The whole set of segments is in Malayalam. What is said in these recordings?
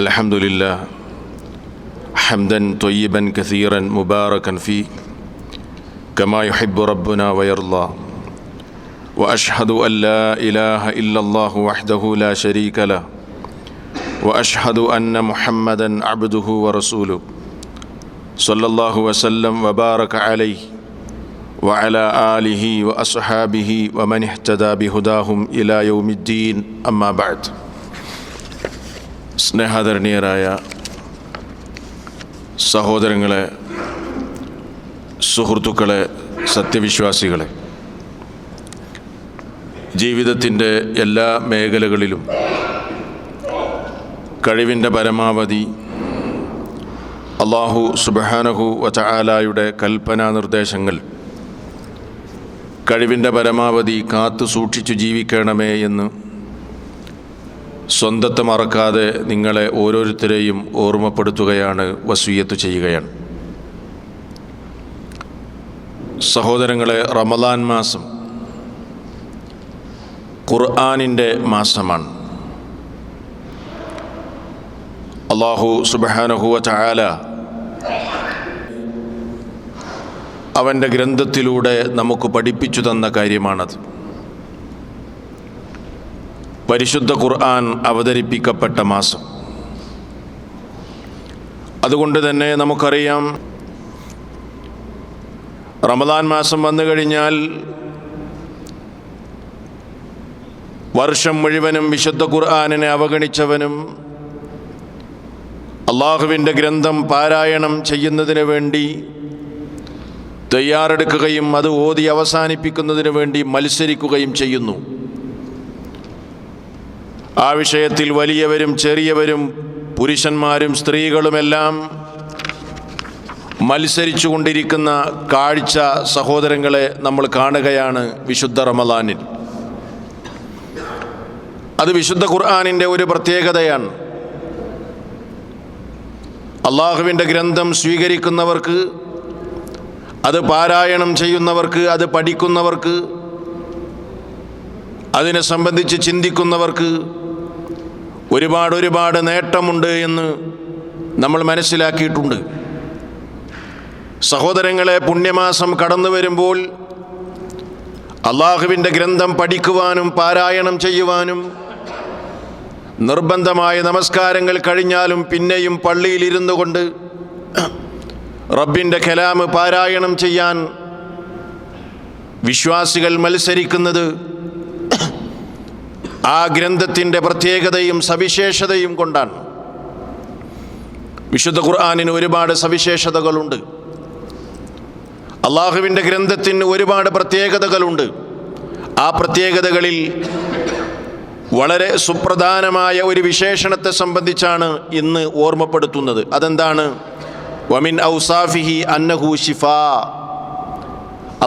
الحمد لله حمدا طيبا كثيرا مباركا فيه كما يحب ربنا ويرضى وأشهد أن لا إله إلا الله وحده لا شريك له وأشهد أن محمدا عبده ورسوله صلى الله وسلم وبارك عليه وعلى آله وأصحابه ومن اهتدى بهداهم إلى يوم الدين أما بعد. സ്നേഹാദരണീയരായ സഹോദരങ്ങളെ, സുഹൃത്തുക്കളെ, സത്യവിശ്വാസികളെ, ജീവിതത്തിൻ്റെ എല്ലാ മേഖലകളിലും കഴിവിൻ്റെ പരമാവധി അല്ലാഹു സുബ്ഹാനഹു വ തആലയുടെ കൽപ്പനാ നിർദ്ദേശങ്ങൾ കഴിവിൻ്റെ പരമാവധി കാത്തു സൂക്ഷിച്ചു ജീവിക്കണമേ എന്ന് സ്വന്തത്തെ മറക്കാതെ നിങ്ങളെ ഓരോരുത്തരെയും ഓർമ്മപ്പെടുത്തുകയാണ്, വസിയ്യത്ത് ചെയ്യുകയാണ്. സഹോദരങ്ങളെ, റമളാൻ മാസം ഖുർആനിൻ്റെ മാസമാണ്. അല്ലാഹു സുബ്ഹാനഹു വ തആല അവൻ്റെ ഗ്രന്ഥത്തിലൂടെ നമുക്ക് പഠിപ്പിച്ചു തന്ന കാര്യമാണത്. പരിശുദ്ധ ഖുർആൻ അവതരിപ്പിക്കപ്പെട്ട മാസം. അതുകൊണ്ട് തന്നെ നമുക്കറിയാം, റമളാൻ മാസം വന്നു കഴിഞ്ഞാൽ വർഷം മുഴുവനും വിശുദ്ധ ഖുർആനിനെ അവഗണിച്ചവനും അള്ളാഹുവിൻ്റെ ഗ്രന്ഥം പാരായണം ചെയ്യുന്നതിന് വേണ്ടി തയ്യാറെടുക്കുകയും അത് ഓതി അവസാനിപ്പിക്കുന്നതിന് വേണ്ടി മത്സരിക്കുകയും ചെയ്യുന്നു. ആ വിഷയത്തിൽ വലിയവരും ചെറിയവരും പുരുഷന്മാരും സ്ത്രീകളുമെല്ലാം മത്സരിച്ചു കൊണ്ടിരിക്കുന്ന കാഴ്ച സഹോദരങ്ങളെ നമ്മൾ കാണുകയാണ് വിശുദ്ധ റമളാനിൽ. അത് വിശുദ്ധ ഖുർആനിൻ്റെ ഒരു പ്രത്യേകതയാണ്. അള്ളാഹുവിൻ്റെ ഗ്രന്ഥം സ്വീകരിക്കുന്നവർക്ക്, അത് പാരായണം ചെയ്യുന്നവർക്ക്, അത് പഠിക്കുന്നവർക്ക്, അതിനെ സംബന്ധിച്ച് ചിന്തിക്കുന്നവർക്ക് ഒരുപാട് നേട്ടമുണ്ട് എന്ന് നമ്മൾ മനസ്സിലാക്കിയിട്ടുണ്ട്. സഹോദരങ്ങളെ, പുണ്യമാസം കടന്നു വരുമ്പോൾ അള്ളാഹുവിൻ്റെ ഗ്രന്ഥം പഠിക്കുവാനും പാരായണം ചെയ്യുവാനും, നിർബന്ധമായ നമസ്കാരങ്ങൾ കഴിഞ്ഞാലും പിന്നെയും പള്ളിയിലിരുന്നു കൊണ്ട് റബ്ബിൻ്റെ കലാമ് പാരായണം ചെയ്യാൻ വിശ്വാസികൾ മത്സരിക്കുന്നത് ആ ഗ്രന്ഥത്തിൻ്റെ പ്രത്യേകതയും സവിശേഷതയും കൊണ്ടാണ്. വിശുദ്ധ ഖുർആനിന് ഒരുപാട് സവിശേഷതകളുണ്ട്. അള്ളാഹുവിൻ്റെ ഗ്രന്ഥത്തിന് ഒരുപാട് പ്രത്യേകതകളുണ്ട്. ആ പ്രത്യേകതകളിൽ വളരെ സുപ്രധാനമായ ഒരു വിശേഷണത്തെ സംബന്ധിച്ചാണ് ഇന്ന് ഓർമ്മപ്പെടുത്തുന്നത്. അതെന്താണ്? വമിൻ ഔസാഫിഹി അന്നഹു ശിഫാ.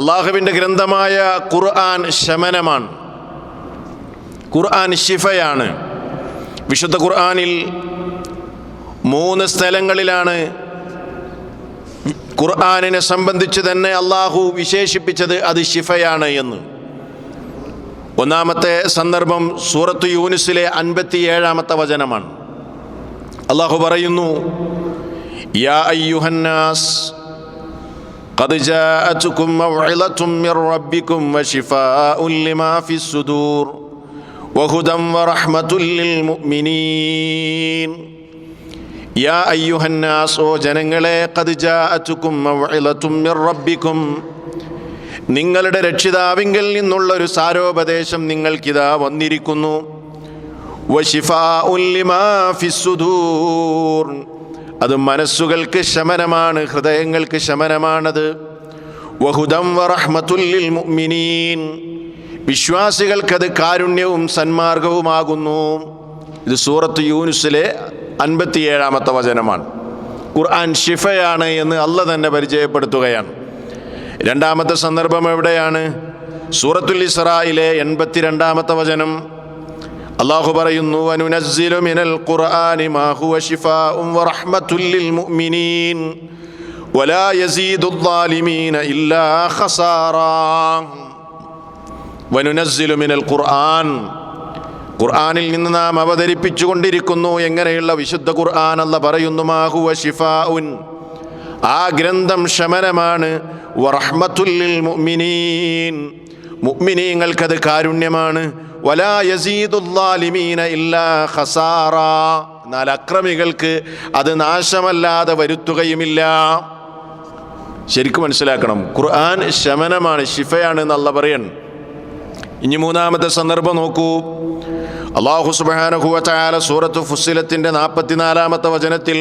അള്ളാഹുവിൻ്റെ ഗ്രന്ഥമായ ഖുർആൻ ശമനമാണ്, ഖുർആൻ ശിഫയാണ്. വിശുദ്ധ ഖുർആനിൽ 3 സ്ഥലങ്ങളിലാണ് ഖുർആനിനെ സംബന്ധിച്ച് തന്നെ അള്ളാഹു വിശേഷിപ്പിച്ചത് അത് ശിഫയാണ് എന്ന്. ഒന്നാമത്തെ സന്ദർഭം സൂറത്ത് യൂനുസിലെ 57-ാമത്തെ വചനമാണ്. അള്ളാഹു പറയുന്നു, യാ അയ്യുഹന്നാസ് ഖദ് ജാഅതുകും മൗഇളതും മിർ റബ്ബികും വശിഫാഉൻ ലിമാ ഫിസ്സുദൂർ വഹുദൻ വറഹ്മത്തുൽ ലിൽ മുഅ്മിനീൻ. യാ അയ്യുഹന്നാസ്, ഓ ജനങ്ങളെ, ഖദ് ജാഅതുകും മൗഇളതും മിർ റബ്ബികും, നിങ്ങളുടെ രക്ഷിതാവിങ്കിൽ നിന്നുള്ളൊരു സാരോപദേശം നിങ്ങൾക്കിതാ വന്നിരിക്കുന്നു. വശിഫാഉൻ ലിമാ ഫിസ്സുദൂർ, അത് മനസ്സുകൾക്ക് ശമനമാണ്, ഹൃദയങ്ങൾക്ക് ശമനമാണത്. വഹുദൻ വറഹ്മത്തുൽ ലിൽ മുഅ്മിനീൻ, വിശ്വാസികൾക്കത് കാരുണ്യവും സന്മാർഗവുമാകുന്നു. ഇത് സൂറത്ത് യൂനുസിലെ 57-ാമത്തെ വചനമാണ്. ഖുർആൻ ശിഫയാണ് എന്ന് അല്ലാഹ് തന്നെ പരിചയപ്പെടുത്തുകയാണ്. രണ്ടാമത്തെ സന്ദർഭം എവിടെയാണ്? സൂറത്തുൽ ഇസ്രായിലെ 82-ാമത്തെ വചനം. അല്ലാഹു പറയുന്നു, വനുനസ്സിലു മിനൽ ഖുർആനി മാ ഹുവ ശിഫാഉൻ വറഹ്മത്തുൽ ലിൽ മുഅ്മിനീൻ വലാ യസീദുൽ ളാലിമീന ഇല്ലാ ഖസാറാ. വനുനസ്സിലു മിനൽ ഖുർആൻ, ഖുർആനിൽ നിന്ന് നാം അവതരിപ്പിച്ചുകൊണ്ടിരിക്കുന്നു. എങ്ങനെയുള്ള വിശുദ്ധ ഖുർആൻ? അല്ലാഹു പറയുന്നു, മാ ഹുവ ശിഫാഉൻ, ആ ഗ്രന്ഥം ശമനമാണ്, വറഹ്മത്തുൽ ലിൽ മുഅ്മിനീൻ, മുഅ്മിനീങ്ങൾക്കത് കാരുണ്യമാണ്, വലാ യസീദുൽ ളാലിമീന ഇല്ലാ ഖസാറാ, എന്നാൽ അക്രമികൾക്ക് അത് നാശമല്ലാതെ വരുത്തുകയുമില്ല. ശരിക്കും മനസ്സിലാക്കണം, ഖുർആൻ ശമനമാണ്, ശിഫയാണ് എന്ന് അല്ലാഹു പറയാണ്. ഇനി മൂന്നാമത്തെ സന്ദർഭം നോക്കൂ. അല്ലാഹു സുബ്ഹാനഹു വ തആല സൂറത്തു ഫുസ്സിലത്തിന്റെ 44-ാമത്തെ വചനത്തിൽ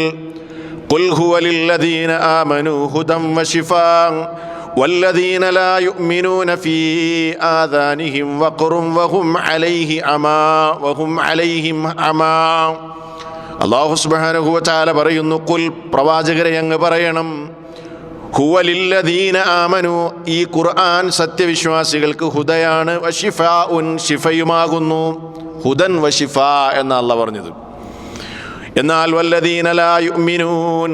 ഖുൽ ഹുവ ലില്ലദീന ആമനൂ ഹുദൻ വശിഫാഅൻ വല്ലദീന ലാ യുഅ്മിനൂന ഫീ ആദാനിഹിം വഖറുൻ വഹും അലൈഹിം അമാ. അല്ലാഹു സുബ്ഹാനഹു വ തആല പറയുന്നു, ഖുൽ, പ്രവാചകരെ അങ്ങ് പറയണം, ഹുവ ലില്ലദീന ആമനു, ഈ ഖുർആൻ സത്യവിശ്വാസികൾക്ക് ഹുദയാണ്, വശിഫാഉൻ, ശിഫയുമാകുന്നു. ഹുദൻ വശിഫാ എന്ന അല്ലാഹു പറഞ്ഞത്. എന്നാൽ വല്ലദീന ലാ യുഅ്മിനൂൻ,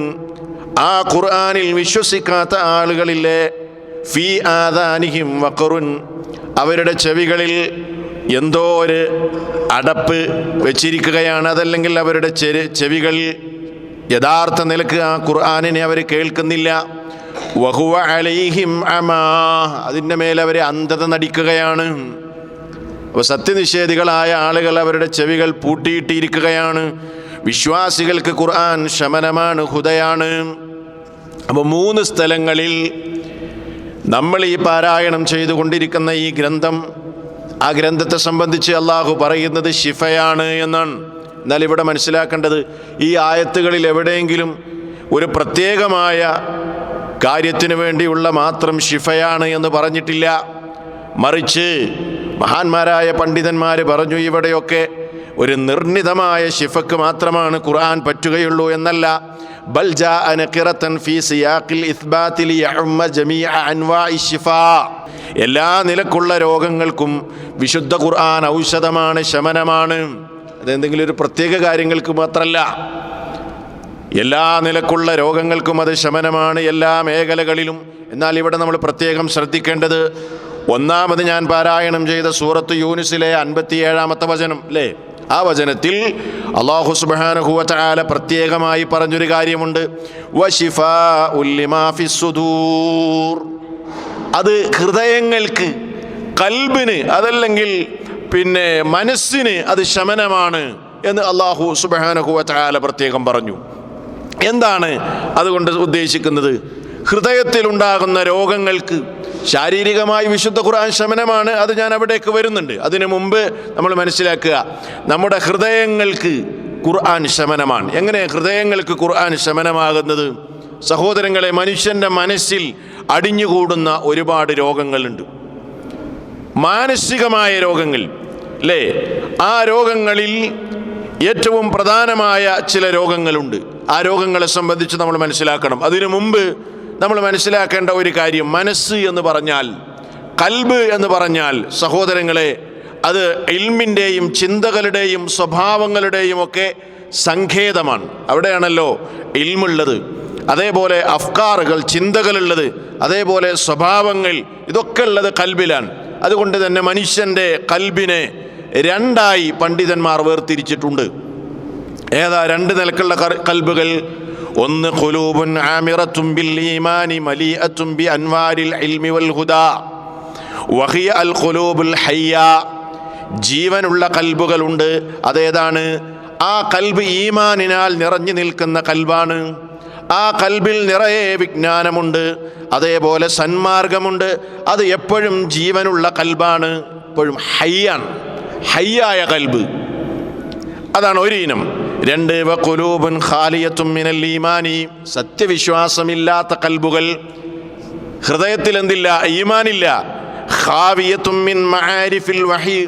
ആ ഖുർആനിൽ വിശ്വസിക്കാത്ത ആളുകളിലെ ഫീ ആദാനിഹിം വഖറുൻ, അവരുടെ ചെവികളിൽ എന്തോ ഒരു അടപ്പ് വെച്ചിരിക്കുകയാണ്, അതല്ലെങ്കിൽ അവരുടെ ചെവികൾ യഥാർത്ഥ നിലക്ക് ആ ഖുർആനിനെ അവർ കേൾക്കുന്നില്ല. വഹുവ അലൈഹിം അമാ, അതിൻ്റെ മേലെ അവർ അന്ധത നടിക്കുകയാണ്. അപ്പോൾ സത്യനിഷേധികളായ ആളുകൾ അവരുടെ ചെവികൾ പൂട്ടിയിട്ടിരിക്കുകയാണ്. വിശ്വാസികൾക്ക് ഖുർആൻ ശമനമാണ്, ഹുദയാണ്. അപ്പോൾ 3 സ്ഥലങ്ങളിൽ നമ്മൾ ഈ പാരായണം ചെയ്തുകൊണ്ടിരിക്കുന്ന ഈ ഗ്രന്ഥം, ആ ഗ്രന്ഥത്തെ സംബന്ധിച്ച് അള്ളാഹു പറയുന്നത് ശിഫയാണ് എന്നാണ്. എന്നാൽ ഇവിടെ മനസ്സിലാക്കേണ്ടത്, ഈ ആയത്തുകളിൽ എവിടെയെങ്കിലും ഒരു പ്രത്യേകമായ കാര്യത്തിന് വേണ്ടിയുള്ള മാത്രം ശിഫയാണ് എന്ന് പറഞ്ഞിട്ടില്ല. മറിച്ച് മഹാന്മാരായ പണ്ഡിതന്മാർ പറഞ്ഞു, ഇവിടെയൊക്കെ ഒരു നിർണിതമായ ശിഫക്ക് മാത്രമാണ് ഖുർആൻ പറ്റുകയുള്ളൂ എന്നല്ല. ബൽ ജാഅ നഖിറതൻ ഫീ സിയാഖിൽ ഇസ്ബാതി ലിയഉമ്മ ജമീഅ അൻവാഇ ശിഫാ, എല്ലാ നിലക്കുള്ള രോഗങ്ങൾക്കും വിശുദ്ധ ഖുർആൻ ഔഷധമാണ്, ശമനമാണ്. അതെന്തെങ്കിലും ഒരു പ്രത്യേക കാര്യങ്ങൾക്ക് മാത്രമല്ല, എല്ലാ നിലക്കുള്ള രോഗങ്ങൾക്കും അത് ശമനമാണ്, എല്ലാ മേഖലകളിലും. എന്നാൽ ഇവിടെ നമ്മൾ പ്രത്യേകം ശ്രദ്ധിക്കേണ്ടത്, ഒന്നാമത് ഞാൻ പാരായണം ചെയ്ത സൂറത്ത് യൂനുസിലെ 57-ാമത്തെ വചനം അല്ലേ, ആ വചനത്തിൽ അല്ലാഹു സുബ്ഹാനഹു വ തആല പ്രത്യേകമായി പറഞ്ഞൊരു കാര്യമുണ്ട്, വശിഫാഉൽ ലിമാ ഫിസ്സുദൂർ, അത് ഹൃദയങ്ങൾക്ക്, കൽബിന്, അതല്ലെങ്കിൽ മനസ്സിന് അത് ശമനമാണ് എന്ന് അല്ലാഹു സുബ്ഹാനഹു വ തആല പ്രത്യേകം പറഞ്ഞു. എന്താണ് അതുകൊണ്ട് ഉദ്ദേശിക്കുന്നത്? ഹൃദയത്തിലുണ്ടാകുന്ന രോഗങ്ങൾക്ക് ശാരീരികമായി വിശുദ്ധ ഖുർആൻ ശമനമാണ്. അത് ഞാൻ അവിടേക്ക് വരുന്നുണ്ട്. അതിനു മുമ്പ് നമ്മൾ മനസ്സിലാക്കുക, നമ്മുടെ ഹൃദയങ്ങൾക്ക് ഖുർആൻ ശമനമാണ്. എങ്ങനെ ഹൃദയങ്ങൾക്ക് ഖുർആൻ ശമനമാകുന്നത്? സഹോദരങ്ങളെ, മനുഷ്യൻ്റെ മനസ്സിൽ അടിഞ്ഞുകൂടുന്ന ഒരുപാട് രോഗങ്ങളുണ്ട്, മാനസികമായ രോഗങ്ങൾ അല്ലേ. ആ രോഗങ്ങളിൽ ഏറ്റവും പ്രധാനമായ ചില രോഗങ്ങളുണ്ട്. ആ രോഗങ്ങളെ സംബന്ധിച്ച് നമ്മൾ മനസ്സിലാക്കണം. അതിനു മുമ്പ് നമ്മൾ മനസ്സിലാക്കേണ്ട ഒരു കാര്യം, മനസ്സ് എന്ന് പറഞ്ഞാൽ, കൽബ് എന്ന് പറഞ്ഞാൽ, സഹോദരങ്ങളെ, അത് ഇൽമിൻ്റെയും ചിന്തകളുടെയും സ്വഭാവങ്ങളുടെയും ഒക്കെ സങ്കേതമാണ്. അവിടെയാണല്ലോ ഇൽമുള്ളത്. അതേപോലെ അഫ്കാറുകൾ, ചിന്തകളുള്ളത്, അതേപോലെ സ്വഭാവങ്ങൾ, ഇതൊക്കെ ഉള്ളത് കൽബിലാണ്. അതുകൊണ്ട് തന്നെ മനുഷ്യൻ്റെ കൽബിനെ 2ആയി പണ്ഡിതന്മാർ വേർതിരിച്ചിട്ടുണ്ട്. ഏതാ 2 നിലക്കുള്ള കൽബുകൾ? ഒന്ന് ഖുലൂബുൻ ആമിറത്തുൻ ബിൽ ഈമാനി മലീഅത്തുൻ ബി അൻവാരിൽ ഇൽമി വൽ ഹുദാ വഹിയ അൽ ഖുലൂബുൽ ഹയ്യ, ജീവനുള്ള കൽബുകളുണ്ട്. അതേതാണ്? ആ കൽബ് ഈമാനിനാൽ നിറഞ്ഞു നിൽക്കുന്ന കൽബാണ്. ആ കൽബിൽ നിറയെ വിജ്ഞാനമുണ്ട്, അതേപോലെ സന്മാർഗമുണ്ട്. അത് എപ്പോഴും ജീവനുള്ള കൽബാണ്, എപ്പോഴും ഹയ്യാണ്, ഹയ്യായ കൽബ്. അതാണ് ഒരു ഇനം. 2 വഖുലൂബുൻ ഖാലിയത്തുൻ മിനൽ ഈമാനി, സത്യവിശ്വാസമില്ലാത്ത കൽബുകൾ, ഹൃദയത്തിൽ എന്തില്ല? ഈമാനില്ല. ഖാവിയത്തുൻ മിൻ മആരിഫിൽ വഹി,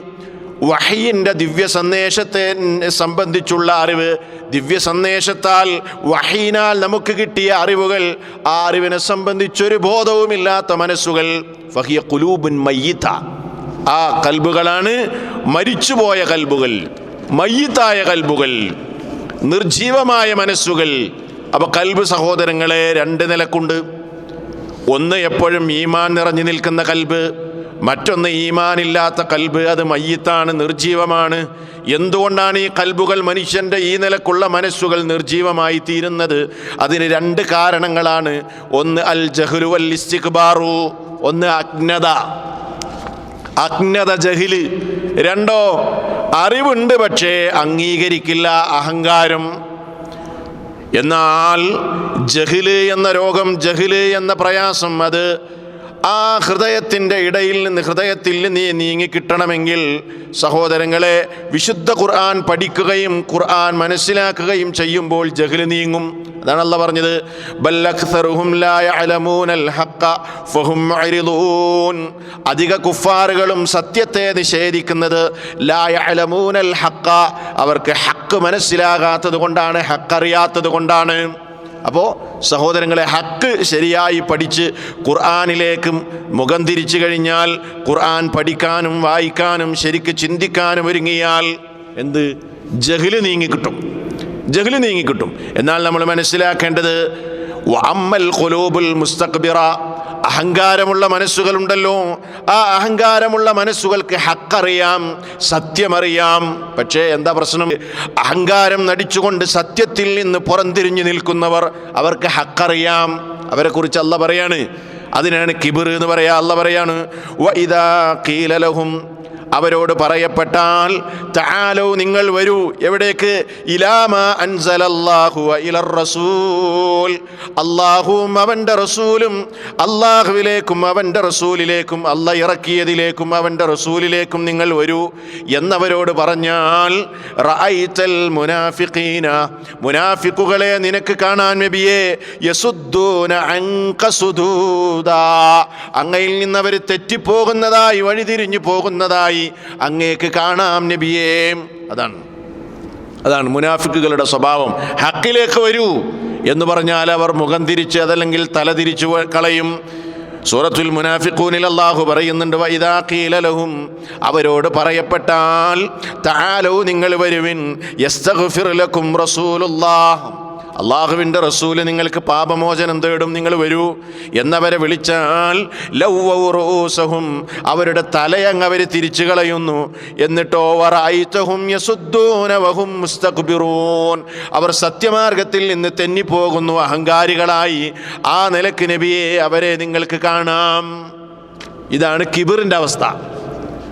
വഹിയിൻ്റെ ദിവ്യ സന്ദേശത്തെ സംബന്ധിച്ചുള്ള അറിവ്, ദിവ്യ സന്ദേശത്താൽ വഹീനാൽ നമുക്ക് കിട്ടിയ അറിവുകൾ, ആ അറിവിനെ സംബന്ധിച്ചൊരു ബോധവുമില്ലാത്ത മനസ്സുകൾ. ഫഹിയ ഖുലൂബുൻ മയ്യിത, ആ കൽബുകളാണ് മരിച്ചുപോയ കൽബുകൾ, മയ്യിത്തായ കൽബുകൾ, നിർജീവമായ മനസ്സുകൾ. അപ്പോൾ കൽബ്, സഹോദരങ്ങളെ, 2 നിലക്കുണ്ട്. ഒന്ന് എപ്പോഴും ഈമാൻ നിറഞ്ഞു നിൽക്കുന്ന കൽബ്, മറ്റൊന്ന് ഈമാനില്ലാത്ത കൽബ്, അത് മയ്യിത്താണ്, നിർജീവമാണ്. എന്തുകൊണ്ടാണ് ഈ കൽബുകൾ, മനുഷ്യൻ്റെ ഈ നിലക്കുള്ള മനസ്സുകൾ നിർജീവമായി തീരുന്നത്? അതിന് 2 കാരണങ്ങളാണ്. ഒന്ന് അൽ ജഹ്ലു വൽ ഇസ്തിക്ബാറു, ഒന്ന് അജ്ഞത ജഹില്. 2 അറിവുണ്ട് പക്ഷേ അംഗീകരിക്കില്ല, അഹങ്കാരം. എന്നാൽ ജഹില് എന്ന രോഗം, ജഹില് എന്ന പ്രയാസം, അത് ആ ഹൃദയത്തിൻ്റെ ഇടയിൽ നിന്ന്, ഹൃദയത്തിൽ നിന്ന് നീങ്ങിക്കിട്ടണമെങ്കിൽ സഹോദരങ്ങളെ, വിശുദ്ധ ഖുർആൻ പഠിക്കുകയും ഖുർആൻ മനസ്സിലാക്കുകയും ചെയ്യുമ്പോൾ ജഹ്ല് നീങ്ങും. അതാണ് അല്ലാഹ് പറഞ്ഞത്, ബൽ അക്സറുഹും ലാ യഅലമൂനൽ ഹഖ ഫഹും മുഅ്രിദൂൻ. അധിക കുഫാറുകളും സത്യത്തെ നിഷേധിക്കുന്നത് ലാ യഅലമൂനൽ ഹഖ, അവർക്ക് ഹഖ് മനസ്സിലാകാത്തത് കൊണ്ടാണ്, ഹഖ് അറിയാത്തത് കൊണ്ടാണ്. അപ്പോൾ സഹോദരങ്ങളെ, ഹക്ക് ശരിയായി പഠിച്ച് ഖുർആനിലേക്കും മുഖം തിരിച്ചു കഴിഞ്ഞാൽ, ഖുർആൻ പഠിക്കാനും വായിക്കാനും ശരിക്ക് ചിന്തിക്കാനും ഒരുങ്ങിയാൽ ജഹ്ല് നീങ്ങിക്കിട്ടും, ജഹ്ല് നീങ്ങിക്കിട്ടും. എന്നാൽ നമ്മൾ മനസ്സിലാക്കേണ്ടത്, വഅമ്മൽ ഖുലൂബുൽ മുസ്തക്ബിറ, അഹങ്കാരമുള്ള മനസ്സുകളുണ്ടല്ലോ, ആ അഹങ്കാരമുള്ള മനസ്സുകൾക്ക് ഹക്കറിയാം, സത്യമറിയാം. പക്ഷേ എന്താ പ്രശ്നം? അഹങ്കാരം നടിച്ചുകൊണ്ട് സത്യത്തിൽ നിന്ന് പുറംതിരിഞ്ഞു നിൽക്കുന്നവർ, അവർക്ക് ഹക്കറിയാം. അവരെ കുറിച്ച് അല്ലാഹ് പറയാണ്, അതിനാണ് കിബിർ എന്ന് പറയാ. അല്ലാഹ് പറയാണ്, വഇദാ ഖീല ലഹും, അവരോട് പറയപ്പെട്ടാൽ, തആലൗ, നിങ്ങൾ വരൂ. എവിടേക്ക്? ഇലാ മാ അൻസലല്ലാഹു വ ഇലർ റസൂൽ, അല്ലാഹുവും അവൻ്റെ റസൂലും, അല്ലാഹുവിലേക്കും അവൻ്റെ റസൂലിലേക്കും, അല്ലാഹ് ഇറക്കിയതിലേക്കും അവൻ്റെ റസൂലിലേക്കും നിങ്ങൾ വരൂ എന്നവരോട് പറഞ്ഞാൽ, റഅയ്തൽ മുനാഫിഖീന, മുനാഫിഖുകളെ നിനക്ക് കാണാൻ നബിയേ, യസുദ്ദൂന അൻക സുദൂദാ, അങ്ങയിൽ നിന്ന് അവർ തെറ്റിപ്പോകുന്നതായി, വഴിതിരിഞ്ഞു പോകുന്നതായി അങ്ങേക്ക് കാണാം നബിയേ. അതാണ് മുനാഫിക്കുകളുടെ സ്വഭാവം. ഹക്കിലേക്ക് വരൂ എന്ന് പറഞ്ഞാൽ അവർ മുഖം തിരിച്ച്, അതല്ലെങ്കിൽ തല തിരിച്ചു കളയും. സൂറത്തുൽ മുനാഫിഖൂനിൽ അല്ലാഹു പറയുന്നുണ്ട്, വഇദാ ഖീല ലഹും, അവരോട് പറയപ്പെട്ടാൽ, തആലൗ, നിങ്ങൾ വരുവിൻ, യസ്തഗ്ഫിർ ലക്കും റസൂലുള്ളാഹ്, അള്ളാഹുവിൻ്റെ റസൂല് നിങ്ങൾക്ക് പാപമോചനം തേടും, നിങ്ങൾ വരൂ എന്നവരെ വിളിച്ചാൽ, ലൗവൗ റൂസഹും, അവരുടെ തലയങ്ങ് അവർ തിരിച്ചു കളയുന്നു. എന്നിട്ടോ വറഅയ്തഹും യസുദ്ദൂന വഹും മുസ്തക്ബിറൂൻ, അവർ സത്യമാർഗത്തിൽ നിന്ന് തെന്നിപ്പോകുന്നു, അഹങ്കാരികളായി. ആ നിലക്ക് നബിയെ അവരെ നിങ്ങൾക്ക് കാണാം. ഇതാണ് കിബിറിൻ്റെ അവസ്ഥ.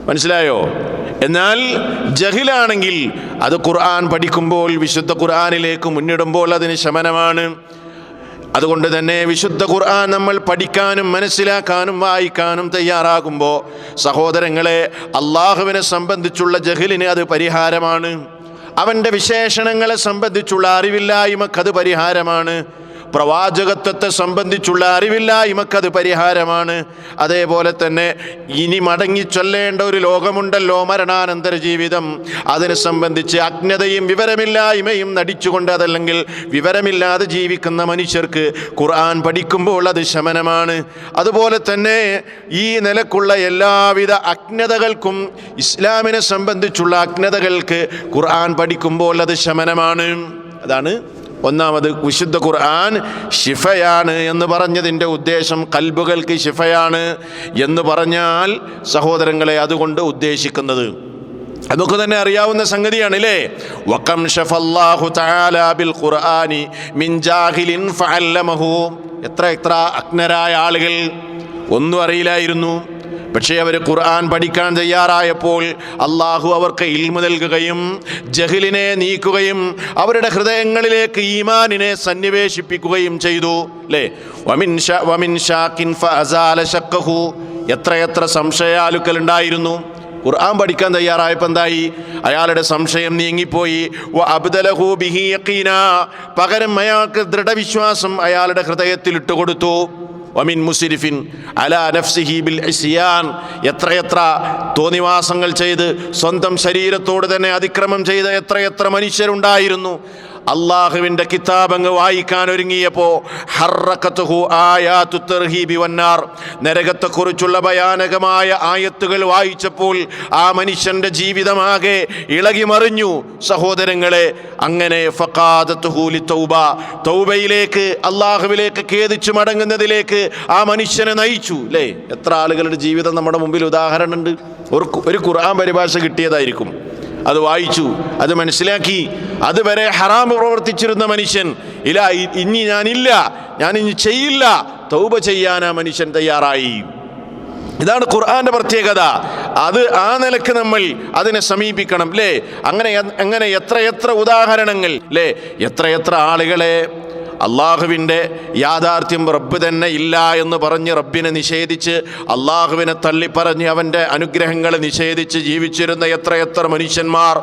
മനസ്സിലായോ? എന്നാൽ ജഹിലാണെങ്കിൽ അത് ഖുർആൻ പഠിക്കുമ്പോൾ, വിശുദ്ധ ഖുർആനിലേക്ക് മുന്നിടുമ്പോൾ അതിന് ശമനമാണ്. അതുകൊണ്ട് തന്നെ വിശുദ്ധ ഖുർആൻ നമ്മൾ പഠിക്കാനും മനസ്സിലാക്കാനും വായിക്കാനും തയ്യാറാകുമ്പോൾ സഹോദരങ്ങളെ, അള്ളാഹുവിനെ സംബന്ധിച്ചുള്ള ജഹിലിന് അത് പരിഹാരമാണ്. അവൻ്റെ വിശേഷണങ്ങളെ സംബന്ധിച്ചുള്ള അറിവില്ലായ്മക്കത് പരിഹാരമാണ്. പ്രവാചകത്വത്തെ സംബന്ധിച്ചുള്ള അറിവില്ലായ്മക്കത് പരിഹാരമാണ്. അതേപോലെ തന്നെ ഇനി മടങ്ങി ചൊല്ലേണ്ട ഒരു ലോകമുണ്ടല്ലോ, മരണാനന്തര ജീവിതം, അതിനെ സംബന്ധിച്ച് അജ്ഞതയും വിവരമില്ലായ്മയും നടിച്ചുകൊണ്ട്, അതല്ലെങ്കിൽ വിവരമില്ലാതെ ജീവിക്കുന്ന മനുഷ്യർക്ക് ഖുർആൻ പഠിക്കുമ്പോൾ അത് ശമനമാണ്. അതുപോലെ തന്നെ ഈ നിലക്കുള്ള എല്ലാവിധ അജ്ഞതകൾക്കും, ഇസ്ലാമിനെ സംബന്ധിച്ചുള്ള അജ്ഞതകൾക്ക് ഖുർആൻ പഠിക്കുമ്പോൾ അത് ശമനമാണ്. അതാണ് ഒന്നാമത്. വിശുദ്ധ ഖുർആൻ ശിഫയാണ് എന്ന് പറഞ്ഞതിൻ്റെ ഉദ്ദേശം, കൽബുകൾക്ക് ശിഫയാണ് എന്ന് പറഞ്ഞാൽ സഹോദരങ്ങളെ അതുകൊണ്ട് ഉദ്ദേശിക്കുന്നത് നമുക്ക് തന്നെ അറിയാവുന്ന സംഗതിയാണ്, അല്ലേ? വകം ശഫല്ലാഹു തആല ബിൽ ഖുർആനി മിൻ ജാഹിലിൻ ഫഅല്ലമഹു. എത്ര അജ്ഞരായ ആളുകൾ, ഒന്നും അറിയില്ലായിരുന്നു, പക്ഷേ അവർ ഖുർആൻ പഠിക്കാൻ തയ്യാറായപ്പോൾ അള്ളാഹു അവർക്ക് ഇൽമു നൽകുകയും ജഹ്ലിനെ നീക്കുകയും അവരുടെ ഹൃദയങ്ങളിലേക്ക് ഈമാനിനെ സന്നിവേശിപ്പിക്കുകയും ചെയ്തു, അല്ലേ? വമിൻ ഷാക്കിൻ ഫഅസാല ശക്കഹു, എത്ര സംശയാലുക്കൾ ഉണ്ടായിരുന്നു. ഖുർആൻ പഠിക്കാൻ തയ്യാറായപ്പോൾ എന്തായി? അയാളുടെ സംശയം നീങ്ങിപ്പോയി. വഅബ്ദലഹു ബിഹി യഖീന, പകരം അയാൾക്ക് ദൃഢവിശ്വാസം അയാളുടെ ഹൃദയത്തിൽ ഇട്ടുകൊടുത്തു. വമിൻ മുസ്രിഫിൻ അലാ നഫ്സിഹി ബിൽ ഇസ്യാൻ, എത്ര തോന്നിവാസങ്ങൾ ചെയ്ത് സ്വന്തം ശരീരത്തോട് തന്നെ അതിക്രമം ചെയ്ത എത്ര മനുഷ്യരുണ്ടായിരുന്നു. അള്ളാഹുവിൻ്റെ കിതാബ് അങ്ങ് വായിക്കാൻ ഒരുങ്ങിയപ്പോൾ ഹറക്കത്തുഹു ആയാതു തർഹീബി വന്നാർ, നരകത്തെക്കുറിച്ചുള്ള ഭയാനകമായ ആയത്തുകൾ വായിച്ചപ്പോൾ ആ മനുഷ്യൻ്റെ ജീവിതമാകെ ഇളകി മറിഞ്ഞു. സഹോദരങ്ങളെ, അങ്ങനെ ഫഖാദത്തുഹു ലിതൗബ, തൗബയിലേക്ക്, അള്ളാഹുവിലേക്ക് ഖേദിച്ചു മടങ്ങുന്നതിലേക്ക് ആ മനുഷ്യനെ നയിച്ചു. അല്ലേ? എത്ര ആളുകളുടെ ജീവിതം നമ്മുടെ മുമ്പിൽ ഉദാഹരണമുണ്ട്. ഒരു ഖുർആൻ പരിഭാഷ കിട്ടിയതായിരിക്കും, അത് വായിച്ചു, അത് മനസ്സിലാക്കി, അതുവരെ ഹറാം പ്രവർത്തിച്ചിരുന്ന മനുഷ്യൻ ഞാൻ ഇനി ചെയ്യില്ല, തൗബ ചെയ്യാൻ ആ മനുഷ്യൻ തയ്യാറായി. ഇതാണ് ഖുർആന്റെ പ്രത്യേകത. അത് ആ നിലക്ക് നമ്മൾ അതിനെ സമീപിക്കണം. അല്ലേ? അങ്ങനെ എത്ര ഉദാഹരണങ്ങൾ, അല്ലേ? എത്ര ആളുകളെ അള്ളാഹുവിൻ്റെ യാഥാർത്ഥ്യം റബ്ബ് തന്നെ ഇല്ല എന്ന് പറഞ്ഞ് റബ്ബിനെ നിഷേധിച്ച്, അള്ളാഹുവിനെ തള്ളിപ്പറഞ്ഞ് അവൻ്റെ അനുഗ്രഹങ്ങളെ നിഷേധിച്ച് ജീവിച്ചിരുന്ന എത്ര മനുഷ്യന്മാർ.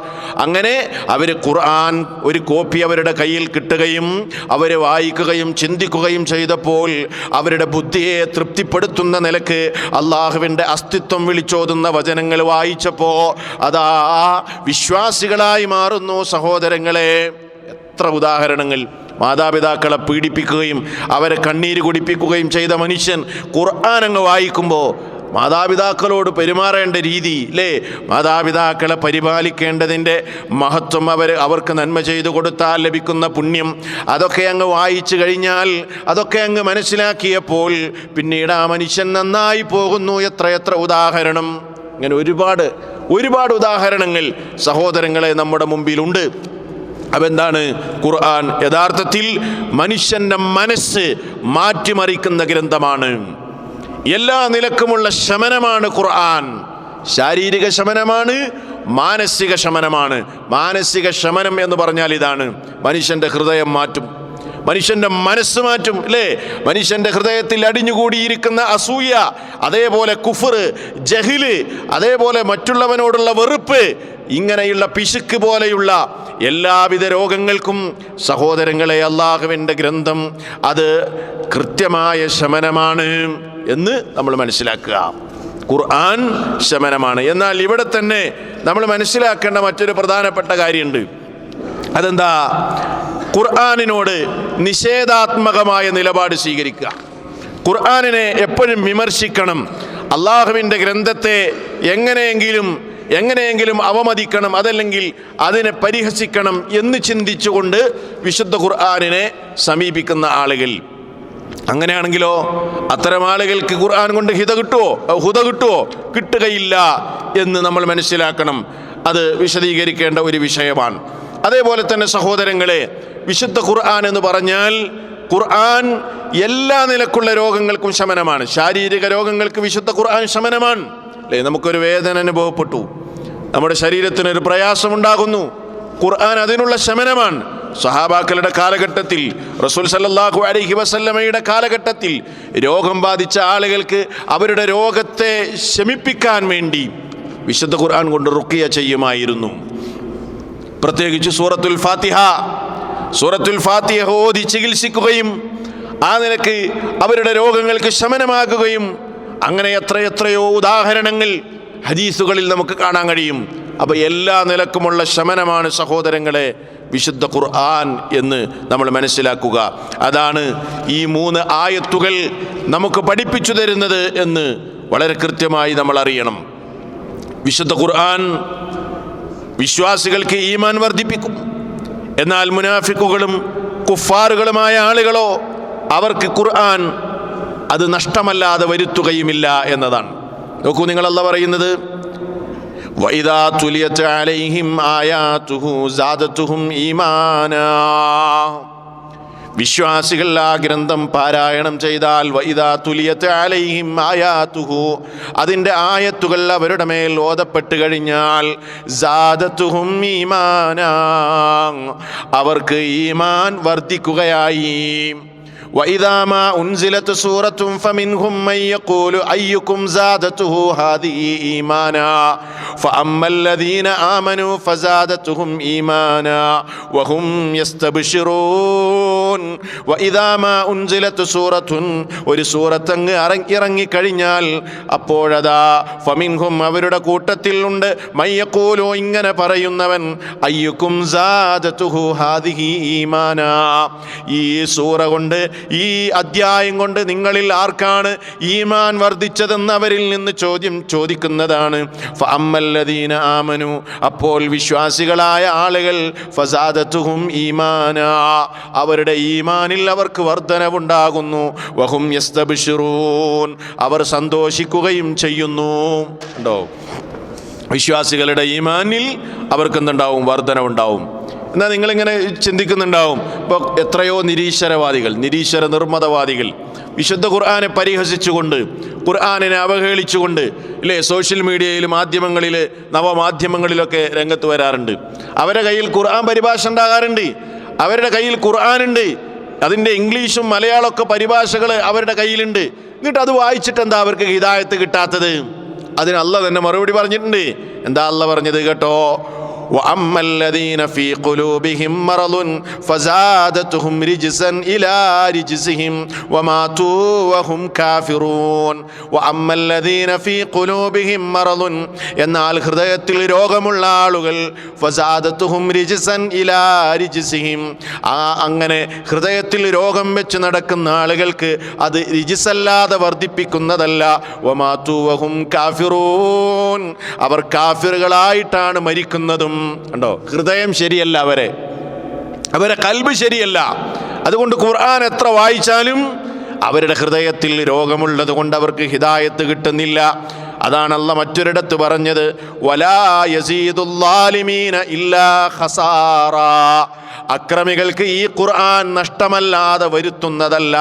അങ്ങനെ അവർ ഖുർആൻ ഒരു കോപ്പി അവരുടെ കയ്യിൽ കിട്ടുകയും അവർ വായിക്കുകയും ചിന്തിക്കുകയും ചെയ്തപ്പോൾ അവരുടെ ബുദ്ധിയെ തൃപ്തിപ്പെടുത്തുന്ന നിലക്ക് അള്ളാഹുവിൻ്റെ അസ്തിത്വം വിളിച്ചോതുന്ന വചനങ്ങൾ വായിച്ചപ്പോൾ അതാ വിശ്വാസികളായി മാറുന്നു. സഹോദരങ്ങളെ, എത്ര ഉദാഹരണങ്ങൾ! മാതാപിതാക്കളെ പീഡിപ്പിക്കുകയും അവരെ കണ്ണീര് കുടിപ്പിക്കുകയും ചെയ്ത മനുഷ്യൻ ഖുർആൻ അങ്ങ് വായിക്കുമ്പോൾ മാതാപിതാക്കളോട് പെരുമാറേണ്ട രീതി, അല്ലേ? മാതാപിതാക്കളെ പരിപാലിക്കേണ്ടതിൻ്റെ മഹത്വം, അവർക്ക് നന്മ ചെയ്തു കൊടുത്താൽ ലഭിക്കുന്ന പുണ്യം, അതൊക്കെ അങ്ങ് വായിച്ചു കഴിഞ്ഞാൽ, അതൊക്കെ അങ്ങ് മനസ്സിലാക്കിയപ്പോൾ പിന്നീട് ആ മനുഷ്യൻ നന്നായി പോകുന്നു. എത്ര ഉദാഹരണം! ഇങ്ങനെ ഒരുപാട് ഉദാഹരണങ്ങൾ സഹോദരങ്ങളെ നമ്മുടെ മുമ്പിലുണ്ട്. അതെന്താണ്? ഖുർആൻ യഥാർത്ഥത്തിൽ മനുഷ്യൻ്റെ മനസ്സ് മാറ്റിമറിക്കുന്ന ഗ്രന്ഥമാണ്. എല്ലാ നിലക്കുമുള്ള ശമനമാണ് ഖുർആൻ. ശാരീരിക ശമനമാണ്, മാനസിക ശമനമാണ്. മാനസിക ശമനം എന്ന് പറഞ്ഞാൽ ഇതാണ്: മനുഷ്യൻ്റെ ഹൃദയം മാറ്റും, മനുഷ്യൻ്റെ മനസ്സ് മാറ്റും. അല്ലേ? മനുഷ്യൻ്റെ ഹൃദയത്തിൽ അടിഞ്ഞുകൂടിയിരിക്കുന്ന അസൂയ, അതേപോലെ കുഫർ, ജഹില്, അതേപോലെ മറ്റുള്ളവനോടുള്ള വെറുപ്പ്, ഇങ്ങനെയുള്ള പിശുക്ക് പോലെയുള്ള എല്ലാവിധ രോഗങ്ങൾക്കും സഹോദരങ്ങളെ അള്ളാഹുവിൻ്റെ ഗ്രന്ഥം അത് കൃത്യമായ ശമനമാണ് എന്ന് നമ്മൾ മനസ്സിലാക്കുക. ഖുർആൻ ശമനമാണ്. എന്നാൽ ഇവിടെ തന്നെ നമ്മൾ മനസ്സിലാക്കേണ്ട മറ്റൊരു പ്രധാനപ്പെട്ട കാര്യമുണ്ട്. അതെന്താ? ഖുർആനിനോട് നിഷേധാത്മകമായ നിലപാട് സ്വീകരിക്കുക. ഖുർആനിനെ എപ്പോഴും വിമർശിക്കണം. അള്ളാഹുവിൻ്റെ ഗ്രന്ഥത്തെ എങ്ങനെയെങ്കിലും അവമതിക്കണം, അതല്ലെങ്കിൽ അതിനെ പരിഹസിക്കണം എന്ന് ചിന്തിച്ചുകൊണ്ട് വിശുദ്ധ ഖുർആനിനെ സമീപിക്കുന്ന ആളുകൾ. അങ്ങനെയാണെങ്കിലോ അത്തരം ആളുകൾക്ക് ഖുർആൻ കൊണ്ട് ഹുദ കിട്ടുമോ? കിട്ടുകയില്ല എന്ന് നമ്മൾ മനസ്സിലാക്കണം. അത് വിശദീകരിക്കേണ്ട ഒരു വിഷയമാണ്. അതേപോലെ തന്നെ സഹോദരങ്ങളെ, വിശുദ്ധ ഖുർആൻ എന്ന് പറഞ്ഞാൽ ഖുർആൻ എല്ലാ നിലക്കുള്ള രോഗങ്ങൾക്കും ശമനമാണ്. ശാരീരിക രോഗങ്ങൾക്ക് വിശുദ്ധ ഖുർആൻ ശമനമാണ്. അല്ലേ? നമുക്കൊരു വേദന അനുഭവപ്പെട്ടു, നമ്മുടെ ശരീരത്തിനൊരു പ്രയാസമുണ്ടാകുന്നു, ഖുർആൻ അതിനുള്ള ശമനമാണ്. സ്വഹാബാക്കളുടെ കാലഘട്ടത്തിൽ, റസൂൽ സല്ലല്ലാഹു അലൈഹി വസല്ലമയുടെ കാലഘട്ടത്തിൽ രോഗം ബാധിച്ച ആളുകൾക്ക് അവരുടെ രോഗത്തെ ശമിപ്പിക്കാൻ വേണ്ടി വിശുദ്ധ ഖുർആൻ കൊണ്ട് റുഖിയ ചെയ്യുമായിരുന്നു. പ്രത്യേകിച്ച് സൂറത്തുൽ ഫാത്തിഹ ഓതി ചികിത്സിക്കുകയും ആ നിലക്ക് അവരുടെ രോഗങ്ങൾക്ക് ശമനമാകുകയും, അങ്ങനെ എത്രയോ ഉദാഹരണങ്ങൾ ഹദീസുകളിൽ നമുക്ക് കാണാൻ കഴിയും. അപ്പോൾ എല്ലാ നിലക്കുമുള്ള ശമനമാണ് സഹോദരങ്ങളെ വിശുദ്ധ ഖുർആൻ എന്ന് നമ്മൾ മനസ്സിലാക്കുക. അതാണ് ഈ 3 ആയത്തുകൾ നമുക്ക് പഠിപ്പിച്ചു തരുന്നത് എന്ന് വളരെ കൃത്യമായി നമ്മൾ അറിയണം. വിശുദ്ധ ഖുർആൻ വിശ്വാസികൾക്ക് ഈമാൻ വർദ്ധിപ്പിക്കും. എന്നാൽ മുനാഫിക്കുകളും കുഫാറുകളുമായ ആളുകളോ അവർക്ക് ഖുർആൻ അത് നഷ്ടമല്ലാതെ വരുത്തുകയുമില്ല എന്നതാണ്. നോക്കൂ, നിങ്ങൾ അല്ലാഹു പറയുന്നത് വഇദാ തുലിയത് അലൈഹിം ആയാതുഹു സാദതുഹും ഈമാനാ. വിശ്വാസികൾ ആ ഗ്രന്ഥം പാരായണം ചെയ്താൽ വഇദാ തുലിയത് അലൈഹിം ആയാതുഹു, അതിൻ്റെ ആയത്തുകൾ അവരുടെ മേൽ ഓതപ്പെട്ട് കഴിഞ്ഞാൽ സാദതുഹും ഈമാനാ, അവർക്ക് ഈമാൻ വർദ്ധിക്കുകയായി. وإذا ما أنزلت سورة فمنهم من يقول أيكم زادته هذه إيمانا ഫഅമ്മല്ലദീന ആമനൂ ഫസാദതുഹും ഈമാനാ വഹും യസ്തബ്ശിറൂൻ വഇദാ മാ ഉൻസിലത് സൂറത്തുൻ ഒരു സൂറത്ത് അങ്ങ് ഇറങ്ങി കഴിഞ്ഞാൽ അപ്പോഴതാ ഫമിൻഹും അവരുടെ കൂട്ടത്തിൽ ഉണ്ട് മയ്യഖൂലു ഇങ്ങനെ പറയുന്നവൻ അയ്യുക്കും സാദതുഹു ഹാദിഹി ഈമാനാ ഈ സൂറ കൊണ്ട് ഈ അധ്യായം കൊണ്ട് നിങ്ങളിൽ ആർക്കാണ് ഈമാൻ വർദ്ധിച്ചതെന്ന് അവരിൽ നിന്ന് ചോദിക്കുന്നതാണ്. ഫഅമ്മല്ലദീന ആമനു അപ്പോൾ വിശ്വാസികളായ ആളുകൾ ഫസാദതുഹും ഈമാനാ അവരുടെ ഈമാനിൽ അവർക്ക് വർധനവുണ്ടാകുന്നു. വഹും യസ്തബ്ശിറൂൻ അവർ സന്തോഷിക്കുകയും ചെയ്യുന്നു. ഉണ്ടോ? വിശ്വാസികളുടെ ഈമാനിൽ അവർക്ക് എന്തുണ്ടാവും? വർധനവുണ്ടാവും. എന്നാൽ നിങ്ങളിങ്ങനെ ചിന്തിക്കുന്നുണ്ടാവും, ഇപ്പോൾ എത്രയോ നിരീശ്വര നിർമ്മതവാദികൾ വിശുദ്ധ ഖുർആനെ പരിഹസിച്ചുകൊണ്ട്, ഖുർആനിനെ അവഹേളിച്ചുകൊണ്ട് ഇല്ലേ സോഷ്യൽ മീഡിയയിൽ, മാധ്യമങ്ങളിൽ, നവമാധ്യമങ്ങളിലൊക്കെ രംഗത്ത് വരാറുണ്ട്. അവരുടെ കയ്യിൽ ഖുർആൻ പരിഭാഷ ഉണ്ടാകാറുണ്ട്. അവരുടെ കയ്യിൽ ഖുർആനുണ്ട്, അതിൻ്റെ ഇംഗ്ലീഷും മലയാളമൊക്കെ പരിഭാഷകൾ അവരുടെ കയ്യിലുണ്ട്. എന്നിട്ട് അത് വായിച്ചിട്ട് എന്താ അവർക്ക് ഹിദായത്ത് കിട്ടാത്തത്? അതിന് അല്ലാഹ് തന്നെ മറുപടി പറഞ്ഞിട്ടുണ്ട്. എന്താ അല്ലാഹ് പറഞ്ഞത് കേട്ടോ? وَأَمَّا الَّذِينَ فِي قُلُوبِهِمْ مَرَضٌ فَزَادَتْهُمْ رِجْسًا إِلَى رِجْسِهِمْ وَمَاتُوا وَهُمْ كَافِرُونَ وَأَمَّا الَّذِينَ فِي قُلُوبِهِمْ مَرَضٌ എന്നാൽ ഹൃദയത്തിൽ രോഗമുള്ള ആളുകൾ فَزَادَتْهُمْ رِجْسًا إِلَى رِجْسِهِمْ അങ്ങനെ ഹൃദയത്തിൽ രോഗം വെച്ച് നടക്കുന്ന ആളുകൾക്ക് അത് റിജ്സല്ലാതെ വർദ്ധിപ്പിക്കുന്നതല്ല. وَمَاتُوا وَهُمْ كَافِرُونَ അവർ കാഫിറുകളായിട്ടാണ് മരിക്കുന്നതും. കണ്ടോ? ഹൃദയം ശരിയല്ല, അവരെ ഖൽബ് ശരിയല്ല. അതുകൊണ്ട് ഖുർആൻ എത്ര വായിച്ചാലും അവരുടെ ഹൃദയത്തിൽ രോഗമുള്ളത് കൊണ്ട് അവർക്ക് ഹിദായത്ത് കിട്ടുന്നില്ല. അതാണ് അല്ലാഹ് മറ്റൊരിടത്ത് പറഞ്ഞത്, വലാ യസീദുൽ ളാലിമീന ഇല്ലാ ഖസാറാ അക്രമികൾക്ക് ഈ ഖുർആൻ നഷ്ടമല്ലാതെ വരുത്തുന്നതല്ല.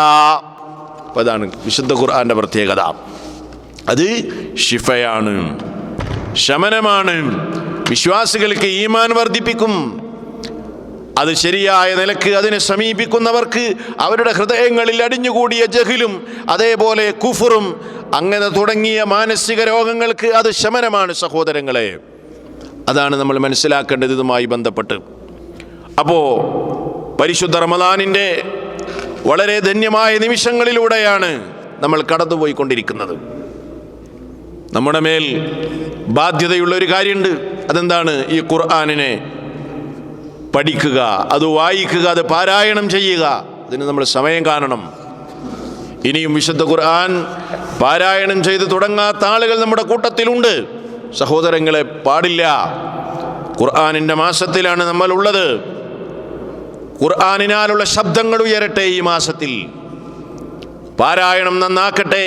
അപ്പോൾ അതാണ് വിശുദ്ധ ഖുർആന്റെ പ്രത്യേകത. അത് ശിഫയാണ്, ശമനമാണ്, വിശ്വാസികൾക്ക് ഈമാൻ വർദ്ധിപ്പിക്കും. അത് ശരിയായ നിലക്ക് അതിനെ സമീപിക്കുന്നവർക്ക് അവരുടെ ഹൃദയങ്ങളിൽ അടിഞ്ഞുകൂടിയ ജഹലും അതേപോലെ കുഫറും അങ്ങനെ തുടങ്ങിയ മാനസിക രോഗങ്ങൾക്ക് അത് ശമനമാണ് സഹോദരങ്ങളെ. അതാണ് നമ്മൾ മനസ്സിലാക്കേണ്ടത് ഇതുമായി ബന്ധപ്പെട്ട്. അപ്പോൾ പരിശുദ്ധ റമദാനിൻ്റെ വളരെ ധന്യമായ നിമിഷങ്ങളിലൂടെയാണ് നമ്മൾ കടന്നുപോയിക്കൊണ്ടിരിക്കുന്നത്. നമ്മുടെ മേൽ ബാധ്യതയുള്ള ഒരു കാര്യമുണ്ട്. അതെന്താണ്? ഈ ഖുർആനിനെ പഠിക്കുക, അത് വായിക്കുക, അത് പാരായണം ചെയ്യുക. അതിന് നമ്മൾ സമയം കാണണം. ഇനിയും വിശുദ്ധ ഖുർആൻ പാരായണം ചെയ്ത് തുടങ്ങാത്ത ആളുകൾ നമ്മുടെ കൂട്ടത്തിലുണ്ട്. സഹോദരങ്ങളെ, പാടില്ല. ഖുർആനിൻ്റെ മാസത്തിലാണ് നമ്മൾ ഉള്ളത്. ഖുർആനിനാലുള്ള ശബ്ദങ്ങൾ ഉയരട്ടെ. ഈ മാസത്തിൽ പാരായണം നന്നാക്കട്ടെ.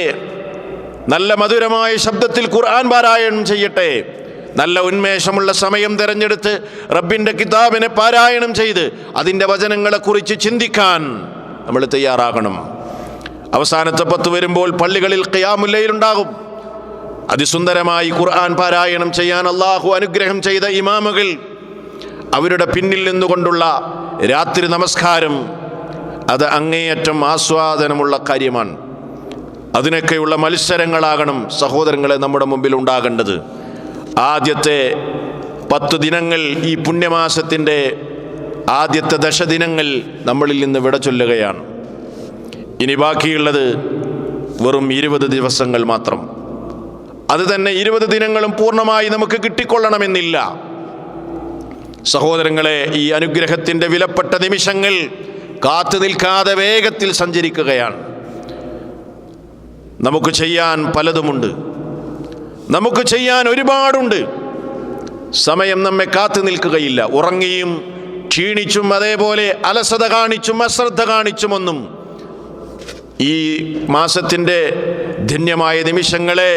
നല്ല മധുരമായ ശബ്ദത്തിൽ ഖുർആൻ പാരായണം ചെയ്യട്ടെ. നല്ല ഉന്മേഷമുള്ള സമയം തിരഞ്ഞെടുത്ത് റബ്ബിൻ്റെ കിതാബിനെ പാരായണം ചെയ്ത് അതിൻ്റെ വചനങ്ങളെക്കുറിച്ച് ചിന്തിക്കാൻ നമ്മൾ തയ്യാറാകണം. അവസാനത്തെ 10 വരുമ്പോൾ പള്ളികളിൽ ഖിയാമുൽ ലൈൽ ഉണ്ടാകും. അതിസുന്ദരമായി ഖുർആൻ പാരായണം ചെയ്യാൻ അള്ളാഹു അനുഗ്രഹം ചെയ്ത ഇമാമുകൾ, അവരുടെ പിന്നിൽ നിന്നുകൊണ്ടുള്ള രാത്രി നമസ്കാരം, അത് അങ്ങേയറ്റം ആസ്വാദനമുള്ള കാര്യമാണ്. അതിനൊക്കെയുള്ള മത്സരങ്ങളാകണം സഹോദരങ്ങളെ നമ്മുടെ മുമ്പിൽ ഉണ്ടാകേണ്ടത്. ആദ്യത്തെ 10 ദിനങ്ങൾ, ഈ പുണ്യമാസത്തിൻ്റെ ആദ്യത്തെ ദശദിനങ്ങൾ നമ്മളിൽ നിന്ന് വിട ചൊല്ലുകയാണ്. ഇനി ബാക്കിയുള്ളത് വെറും 20 ദിവസങ്ങൾ മാത്രം. അത് തന്നെ 20 ദിനങ്ങളും പൂർണ്ണമായി നമുക്ക് കിട്ടിക്കൊള്ളണമെന്നില്ല. സഹോദരങ്ങളെ, ഈ അനുഗ്രഹത്തിൻ്റെ വിലപ്പെട്ട നിമിഷങ്ങൾ കാത്തു നിൽക്കാതെ വേഗത്തിൽ സഞ്ചരിക്കുകയാണ്. നമുക്ക് ചെയ്യാൻ പലതുമുണ്ട്, നമുക്ക് ചെയ്യാൻ ഒരുപാടുണ്ട്. സമയം നമ്മെ കാത്തു നിൽക്കുകയില്ല. ഉറങ്ങിയും ക്ഷീണിച്ചും അതേപോലെ അലസത കാണിച്ചും അശ്രദ്ധ കാണിച്ചുമൊന്നും ഈ മാസത്തിൻ്റെ ധന്യമായ നിമിഷങ്ങളെ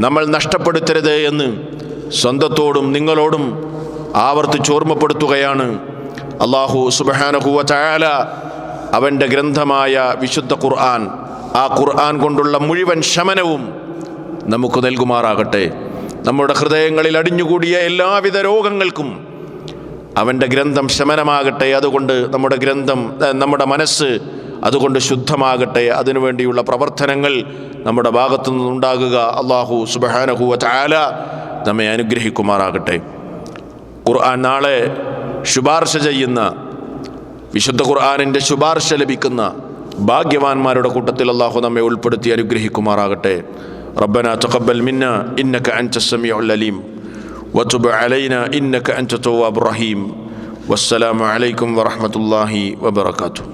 നമ്മൾ നഷ്ടപ്പെടുത്തരുത് എന്ന് സ്വന്തത്തോടും നിങ്ങളോടും ആവർത്തിച്ച് ഓർമ്മപ്പെടുത്തുകയാണ്. അല്ലാഹു സുബ്ഹാനഹു വ തആല അവൻ്റെ ഗ്രന്ഥമായ വിശുദ്ധ ഖുർആൻ, ആ ഖുർആൻ കൊണ്ടുള്ള മുഴുവൻ ശമനവും നമുക്ക് നൽകുമാറാകട്ടെ. നമ്മുടെ ഹൃദയങ്ങളിൽ അടിഞ്ഞുകൂടിയ എല്ലാവിധ രോഗങ്ങൾക്കും അവൻ്റെ ഗ്രന്ഥം ശമനമാകട്ടെ. അതുകൊണ്ട് നമ്മുടെ മനസ്സ് അതുകൊണ്ട് ശുദ്ധമാകട്ടെ. അതിനുവേണ്ടിയുള്ള പ്രവർത്തനങ്ങൾ നമ്മുടെ ഭാഗത്തു നിന്നുണ്ടാകുക. അല്ലാഹു സുബ്ഹാനഹു വ തആല നമ്മെ അനുഗ്രഹിക്കുമാറാകട്ടെ. ഖുർആൻ നാളെ ശുപാർശ ചെയ്യുന്ന, വിശുദ്ധ ഖുർആനിൻ്റെ ശുപാർശ ലഭിക്കുന്ന ഭാഗ്യവാന്മാരുടെ കൂട്ടത്തിൽ അല്ലാഹു നമ്മെ ഉൾപ്പെടുത്തി അനുഗ്രഹിക്കുമാറാകട്ടെ. റബ്ബനാ തഖബ്ബൽ മിന്നാ ഇന്നക അൻതസ് സമീഉൽ അലീം വതുബ് അലൈനാ ഇന്നക അൻത തവ്വാബുർ റഹീം. വസ്സലാമു അലൈക്കും വറഹ്മത്തുള്ളാഹി വബറകാതുഹു.